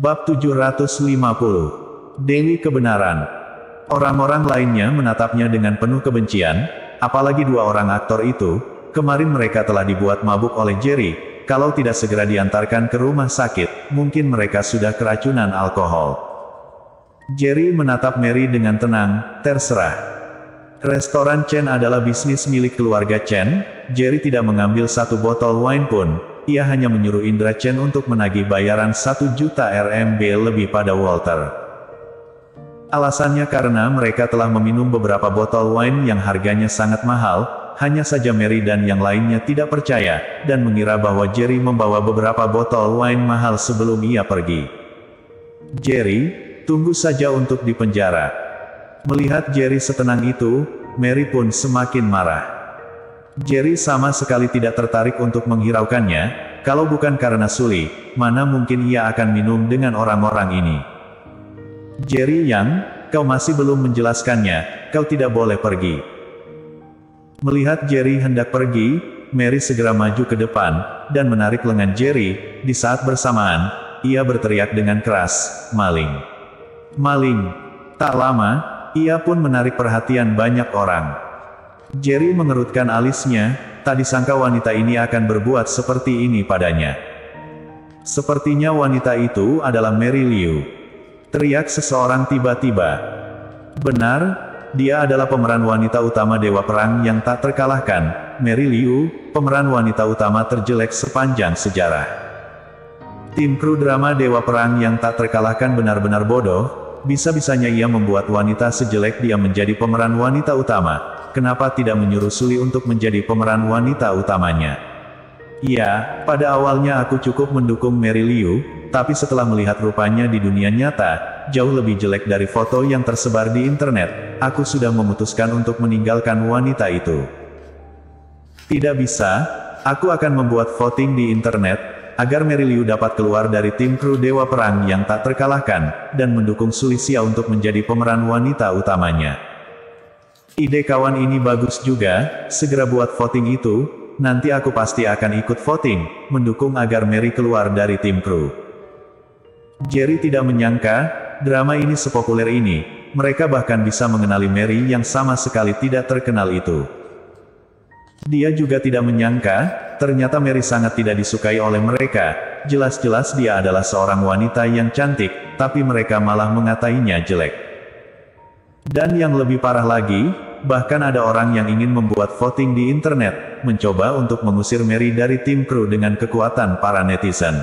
Bab 750. Dewi Kebenaran. Orang-orang lainnya menatapnya dengan penuh kebencian, apalagi dua orang aktor itu. Kemarin mereka telah dibuat mabuk oleh Jerry. Kalau tidak segera diantarkan ke rumah sakit, mungkin mereka sudah keracunan alkohol. Jerry menatap Mary dengan tenang. Terserah. Restoran Chen adalah bisnis milik keluarga Chen. Jerry tidak mengambil satu botol wine pun. Ia hanya menyuruh Indra Chen untuk menagih bayaran 1 juta RMB lebih pada Walter. Alasannya karena mereka telah meminum beberapa botol wine yang harganya sangat mahal. Hanya saja Mary dan yang lainnya tidak percaya, dan mengira bahwa Jerry membawa beberapa botol wine mahal sebelum ia pergi. Jerry, tunggu saja untuk di penjara. Melihat Jerry setenang itu, Mary pun semakin marah. Jerry sama sekali tidak tertarik untuk menghiraukannya. Kalau bukan karena Sully, mana mungkin ia akan minum dengan orang-orang ini. Jerry Yang, kau masih belum menjelaskannya, kau tidak boleh pergi. Melihat Jerry hendak pergi, Mary segera maju ke depan, dan menarik lengan Jerry. Di saat bersamaan, ia berteriak dengan keras, "Maling! Maling!" Tak lama, ia pun menarik perhatian banyak orang. Jerry mengerutkan alisnya, tak disangka wanita ini akan berbuat seperti ini padanya. Sepertinya wanita itu adalah Mary Liu. Teriak seseorang tiba-tiba. Benar, dia adalah pemeran wanita utama Dewa Perang yang tak terkalahkan, Mary Liu, pemeran wanita utama terjelek sepanjang sejarah. Tim kru drama Dewa Perang yang tak terkalahkan benar-benar bodoh, bisa-bisanya ia membuat wanita sejelek dia menjadi pemeran wanita utama. Kenapa tidak menyuruh Sully untuk menjadi pemeran wanita utamanya? Ya, pada awalnya aku cukup mendukung Mary Liu, tapi setelah melihat rupanya di dunia nyata, jauh lebih jelek dari foto yang tersebar di internet, aku sudah memutuskan untuk meninggalkan wanita itu. Tidak bisa, aku akan membuat voting di internet, agar Mary Liu dapat keluar dari tim kru Dewa Perang yang tak terkalahkan, dan mendukung Sully Xiao untuk menjadi pemeran wanita utamanya. Ide kawan ini bagus juga, segera buat voting itu, nanti aku pasti akan ikut voting, mendukung agar Mary keluar dari tim kru. Jerry tidak menyangka, drama ini sepopuler ini, mereka bahkan bisa mengenali Mary yang sama sekali tidak terkenal itu. Dia juga tidak menyangka, ternyata Mary sangat tidak disukai oleh mereka, jelas-jelas dia adalah seorang wanita yang cantik, tapi mereka malah mengatainya jelek. Dan yang lebih parah lagi, bahkan ada orang yang ingin membuat voting di internet, mencoba untuk mengusir Mary dari tim kru dengan kekuatan para netizen.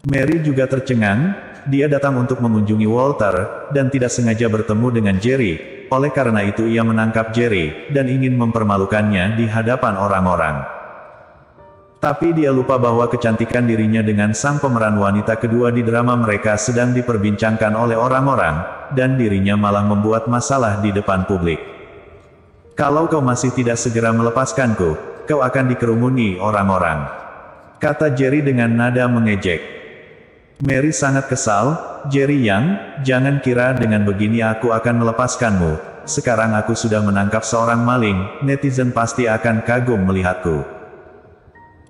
Mary juga tercengang, dia datang untuk mengunjungi Walter, dan tidak sengaja bertemu dengan Jerry, oleh karena itu ia menangkap Jerry, dan ingin mempermalukannya di hadapan orang-orang. Tapi dia lupa bahwa kecantikan dirinya dengan sang pemeran wanita kedua di drama mereka sedang diperbincangkan oleh orang-orang, dan dirinya malah membuat masalah di depan publik. Kalau kau masih tidak segera melepaskanku, kau akan dikerumuni orang-orang, kata Jerry dengan nada mengejek. Mary sangat kesal, Jerry Yang, jangan kira dengan begini aku akan melepaskanmu, sekarang aku sudah menangkap seorang maling, netizen pasti akan kagum melihatku.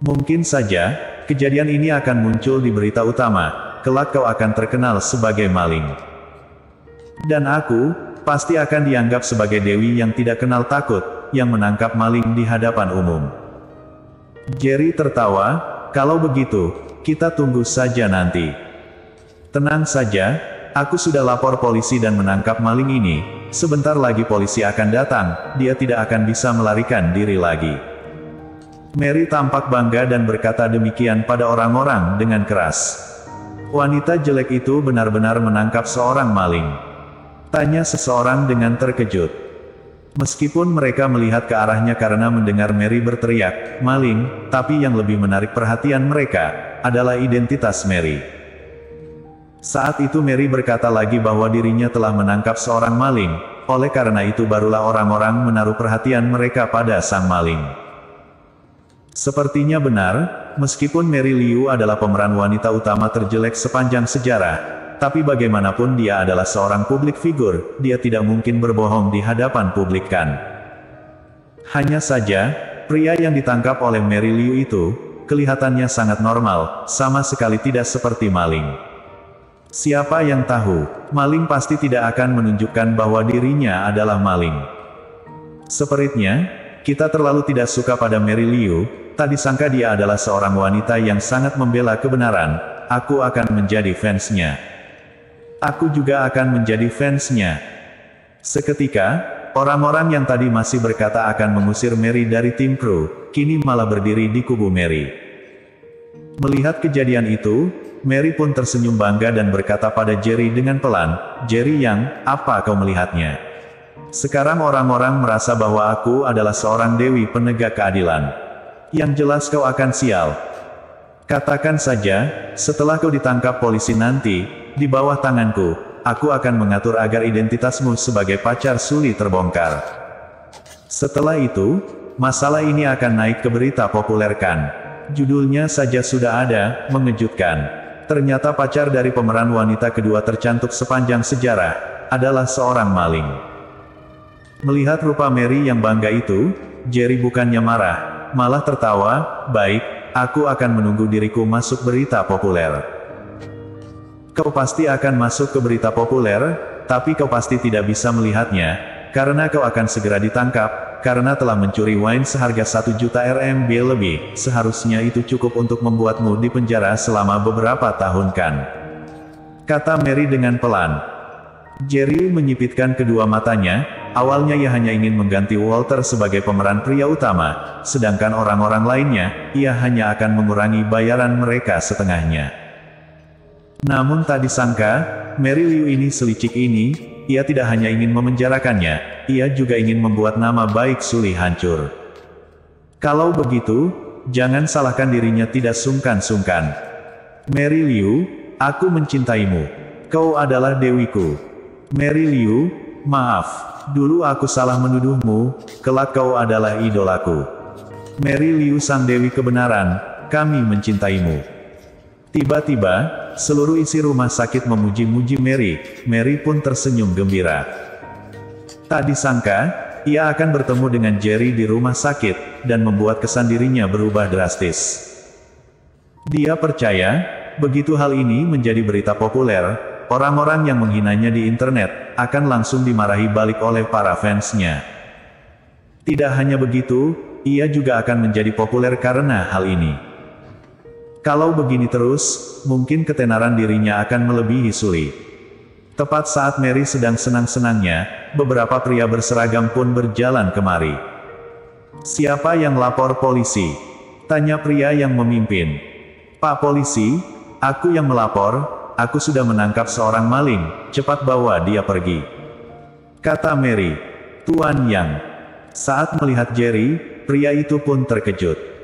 Mungkin saja, kejadian ini akan muncul di berita utama, kelak kau akan terkenal sebagai maling. Dan aku, pasti akan dianggap sebagai dewi yang tidak kenal takut, yang menangkap maling di hadapan umum. Jerry tertawa, kalau begitu, kita tunggu saja nanti. Tenang saja, aku sudah lapor polisi dan menangkap maling ini, sebentar lagi polisi akan datang, dia tidak akan bisa melarikan diri lagi. Mary tampak bangga dan berkata demikian pada orang-orang dengan keras. Wanita jelek itu benar-benar menangkap seorang maling? Tanya seseorang dengan terkejut. Meskipun mereka melihat ke arahnya karena mendengar Mary berteriak, maling, tapi yang lebih menarik perhatian mereka, adalah identitas Mary. Saat itu Mary berkata lagi bahwa dirinya telah menangkap seorang maling, oleh karena itu barulah orang-orang menaruh perhatian mereka pada sang maling. Sepertinya benar, meskipun Mary Liu adalah pemeran wanita utama terjelek sepanjang sejarah, tapi bagaimanapun dia adalah seorang publik figur, dia tidak mungkin berbohong di hadapan publik kan. Hanya saja, pria yang ditangkap oleh Mary Liu itu, kelihatannya sangat normal, sama sekali tidak seperti maling. Siapa yang tahu, maling pasti tidak akan menunjukkan bahwa dirinya adalah maling. Seperitnya, kita terlalu tidak suka pada Mary Liu, tak disangka dia adalah seorang wanita yang sangat membela kebenaran. Aku akan menjadi fansnya. Aku juga akan menjadi fansnya. Seketika, orang-orang yang tadi masih berkata akan mengusir Mary dari tim kru, kini malah berdiri di kubu Mary. Melihat kejadian itu, Mary pun tersenyum bangga dan berkata pada Jerry dengan pelan, "Jerry Yang, apa kau melihatnya? Sekarang orang-orang merasa bahwa aku adalah seorang dewi penegak keadilan. Yang jelas kau akan sial. Katakan saja, setelah kau ditangkap polisi nanti, di bawah tanganku, aku akan mengatur agar identitasmu sebagai pacar Suli terbongkar. Setelah itu, masalah ini akan naik ke berita populer kan?" Judulnya saja sudah ada, mengejutkan. Ternyata pacar dari pemeran wanita kedua tercantik sepanjang sejarah, adalah seorang maling. Melihat rupa Mary yang bangga itu, Jerry bukannya marah, malah tertawa. "Baik, aku akan menunggu diriku masuk berita populer." "Kau pasti akan masuk ke berita populer, tapi kau pasti tidak bisa melihatnya, karena kau akan segera ditangkap, karena telah mencuri wine seharga 1 juta RMB lebih. Seharusnya itu cukup untuk membuatmu dipenjara selama beberapa tahun kan?" kata Mary dengan pelan. Jerry menyipitkan kedua matanya. Awalnya ia hanya ingin mengganti Walter sebagai pemeran pria utama, sedangkan orang-orang lainnya, ia hanya akan mengurangi bayaran mereka setengahnya. Namun tak disangka, Mary Liu ini selicik ini. Ia tidak hanya ingin memenjarakannya, ia juga ingin membuat nama baik Suli hancur. Kalau begitu, jangan salahkan dirinya tidak sungkan-sungkan. "Mary Liu, aku mencintaimu. Kau adalah dewiku. Mary Liu, maaf. Dulu aku salah menuduhmu, kelak kau adalah idolaku. Mary Liu sang dewi kebenaran, kami mencintaimu." Tiba-tiba, seluruh isi rumah sakit memuji-muji Mary. Mary pun tersenyum gembira. Tak disangka, ia akan bertemu dengan Jerry di rumah sakit, dan membuat kesan dirinya berubah drastis. Dia percaya, begitu hal ini menjadi berita populer, orang-orang yang menghinanya di internet, akan langsung dimarahi balik oleh para fansnya. Tidak hanya begitu, ia juga akan menjadi populer karena hal ini. Kalau begini terus, mungkin ketenaran dirinya akan melebihi Suli. Tepat saat Mary sedang senang-senangnya, beberapa pria berseragam pun berjalan kemari. "Siapa yang lapor polisi?" tanya pria yang memimpin. "Pak Polisi, aku yang melapor, aku sudah menangkap seorang maling, cepat bawa dia pergi," kata Mary. "Tuan Yang." Saat melihat Jerry, pria itu pun terkejut.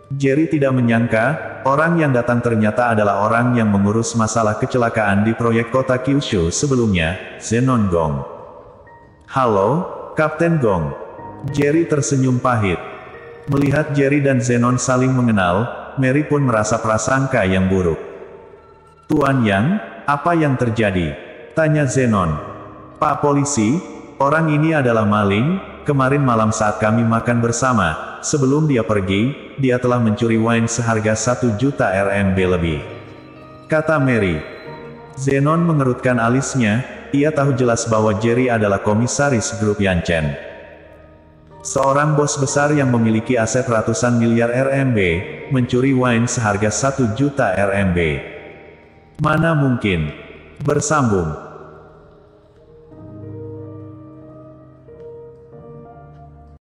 Jerry tidak menyangka, orang yang datang ternyata adalah orang yang mengurus masalah kecelakaan di proyek kota Kyushu sebelumnya, Zenon Gong. "Halo, Kapten Gong." Jerry tersenyum pahit. Melihat Jerry dan Zenon saling mengenal, Mary pun merasa prasangka yang buruk. "Tuan Yang, apa yang terjadi?" tanya Zenon. "Pak Polisi, orang ini adalah maling. Kemarin malam saat kami makan bersama, sebelum dia pergi, dia telah mencuri wine seharga 1 juta RMB lebih," kata Mary. Zenon mengerutkan alisnya, ia tahu jelas bahwa Jerry adalah komisaris grup Yanchen. Seorang bos besar yang memiliki aset ratusan miliar RMB, mencuri wine seharga 1 juta RMB. Mana mungkin. Bersambung.